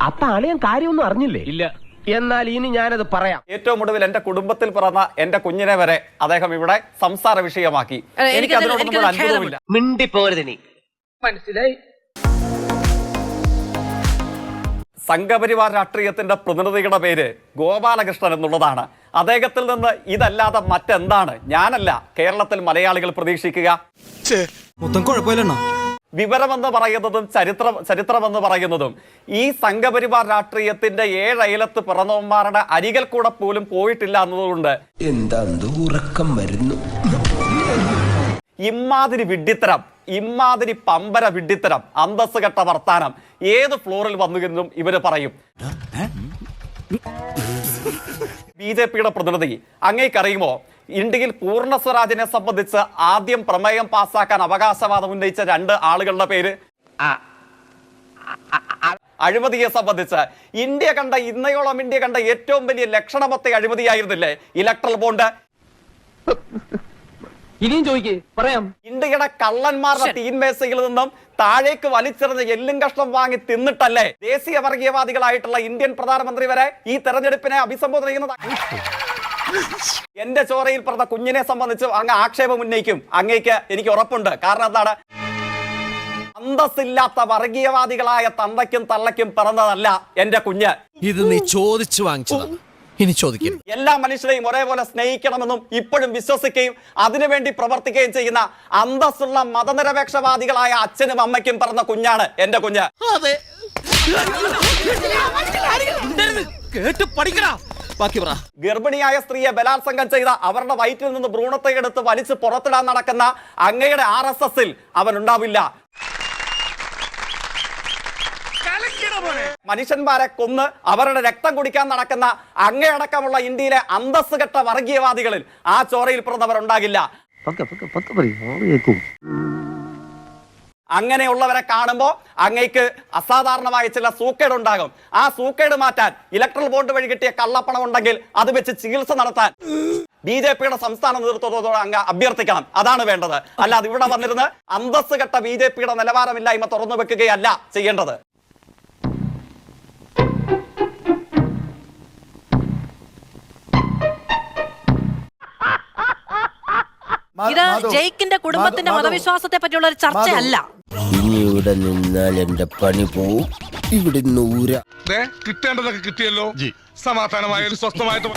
അപ്പൊ അളിയൻ കാര്യമൊന്നും അറിഞ്ഞില്ലേ? ഇല്ല. എന്നാൽ ഇനി ഞാനത് പറയാം. ഏറ്റവും ഒടുവിൽ എന്റെ കുടുംബത്തിൽ പിറന്ന എന്റെ കുഞ്ഞിനെ വരെ അദ്ദേഹം ഇവിടെ സംസാര വിഷയമാക്കി. എനിക്ക് അതിനോടൊന്നും ഒരു അത്ഭുതമില്ല. മിണ്ടിപ്പോരുത് നീ. മനസ്സിലായി? സംഘപരിവാർ രാഷ്ട്രീയത്തിന്റെ പ്രതിനിധിയുടെ പേര് ഗോപാലകൃഷ്ണൻ എന്നുള്ളതാണ്. അദ്ദേഹത്തിൽ നിന്ന് ഇതല്ലാതെ മറ്റെന്താണ് ഞാനല്ല കേരളത്തിൽ മലയാളികൾ പ്രതീക്ഷിക്കുക? വിവരമെന്ന് പറയുന്നതും ചരിത്രമെന്ന് പറയുന്നതും ഈ സംഘപരിവാർ രാഷ്ട്രീയത്തിന്റെ 7 അയലത്ത് പിറന്നവന്മാരുടെ അരികിൽ കൂടെ പോലും പോയിട്ടില്ല എന്നതുകൊണ്ട് എന്താ ഉറക്കം വരുന്നു. ഇമ്മാതിരി വിഡ്ഢിത്തരം, ഇമ്മാതിരി പമ്പര വിഡ്ഢിത്തരം, അന്തസ് കെട്ട വർത്താനം ഏത് ഫ്ലോറിൽ വന്നുവെന്നും ഇവര് പറയും. ബി.ജെ.പിയുടെ പ്രതിനിധി അങ്ങേക്കറിയുമോ, ഇന്ത്യയിൽ പൂർണ്ണ സ്വരാജിനെ സംബന്ധിച്ച് ആദ്യം പ്രമേയം പാസ്സാക്കാൻ അവകാശവാദം ഉന്നയിച്ച 2 ആളുകളുടെ പേര്? അഴിമതിയെ സംബന്ധിച്ച് ഇന്നയോളം ഇന്ത്യ കണ്ട ഏറ്റവും വലിയ ലക്ഷണമൊത്ത അഴിമതിയായിരുന്നില്ലേ ഇലക്ട്രൽ ബോണ്ട്? ഇനിയും ചോദിക്കേ, പറയാം. ഇന്ത്യയുടെ കള്ളന്മാരുടെ തീൻമേശയിൽ നിന്നും താഴേക്ക് വലിച്ചെറിഞ്ഞ എല്ലും കഷ്ണം വാങ്ങി തിന്നിട്ടല്ലേ ദേശീയ വർഗീയവാദികളായിട്ടുള്ള ഇന്ത്യൻ പ്രധാനമന്ത്രി വരെ ഈ തെരഞ്ഞെടുപ്പിനെ അഭിസംബോധന ചെയ്യുന്നത്? എന്റെ ചോരയിൽ പറഞ്ഞ കുഞ്ഞിനെ സംബന്ധിച്ച് അങ്ങ് ആക്ഷേപം ഉന്നയിക്കും. അങ്ങേക്ക് എനിക്ക് ഉറപ്പുണ്ട്. കാരണം എന്താണ്? അന്തസ്സില്ലാത്ത വർഗീയവാദികളായ തന്തയ്ക്കും തള്ളയ്ക്കും പിറന്നതല്ല എന്റെ കുഞ്ഞ്. ഇത് നീ ചോദിച്ചു വാങ്ങിച്ചതാ, ഇനി ചോദിക്കരുത്. എല്ലാ മനുഷ്യരെയും ഒരേപോലെ സ്നേഹിക്കണമെന്നും ഇപ്പോഴും വിശ്വസിക്കുകയും അതിനുവേണ്ടി പ്രവർത്തിക്കുകയും ചെയ്യുന്ന അന്തസ്സുള്ള മതനിരപേക്ഷവാദികളായ അച്ഛനും അമ്മയ്ക്കും പറഞ്ഞ കുഞ്ഞാണ് എന്റെ കുഞ്ഞ്. ഗർഭിണിയായ സ്ത്രീയെ ബലാത്സംഗം ചെയ്ത അവരുടെ വയറ്റിൽ നിന്ന് ഭ്രൂണത്തെ എടുത്ത് വലിച്ച് പുറത്തിടാൻ നടക്കുന്ന അങ്ങയുടെ RSSൽ അവൻ ഉണ്ടാവില്ല. മനുഷ്യന്മാരെ കൊന്ന് അവരുടെ രക്തം കുടിക്കാൻ നടക്കുന്ന അങ്ങയടക്കമുള്ള ഇന്ത്യയിലെ അന്തസ് കെട്ട വർഗീയവാദികളിൽ ആ ചോരയിൽ പിറന്നവരുണ്ടാകില്ല. അങ്ങനെയുള്ളവരെ കാണുമ്പോൾ അങ്ങേക്ക് അസാധാരണമായ ചില സൂക്കേടുണ്ടാകും. ആ സൂക്കേട് മാറ്റാൻ ഇലക്ട്രൽ ബോണ്ട് വഴി കിട്ടിയ കള്ളപ്പണം ഉണ്ടെങ്കിൽ അത് വെച്ച് ചികിത്സ നടത്താൻ ബി.ജെ.പിയുടെ സംസ്ഥാന നേതൃത്വത്തോട് അങ്ങ് അഭ്യർത്ഥിക്കണം. അതാണ് വേണ്ടത്. അല്ലാതെ ഇവിടെ വന്നിരുന്ന് അന്തസ് കെട്ട ബി.ജെ.പിയുടെ നിലവാരമില്ലായ്മ തുറന്നു വെക്കുകയല്ല ചെയ്യേണ്ടത്. ഇത് ജയിക്കിന്റെ കുടുംബത്തിന്റെ മതവിശ്വാസത്തെ പറ്റിയുള്ള ഒരു ചർച്ചയല്ല. ഇനി ഇവിടെ നിന്നാൽ എന്റെ പണി പോവും. ഇവിടെ കിട്ടേണ്ടതൊക്കെ കിട്ടിയല്ലോ. സമാധാനമായ ഒരു സ്വസ്ഥമായിട്ട്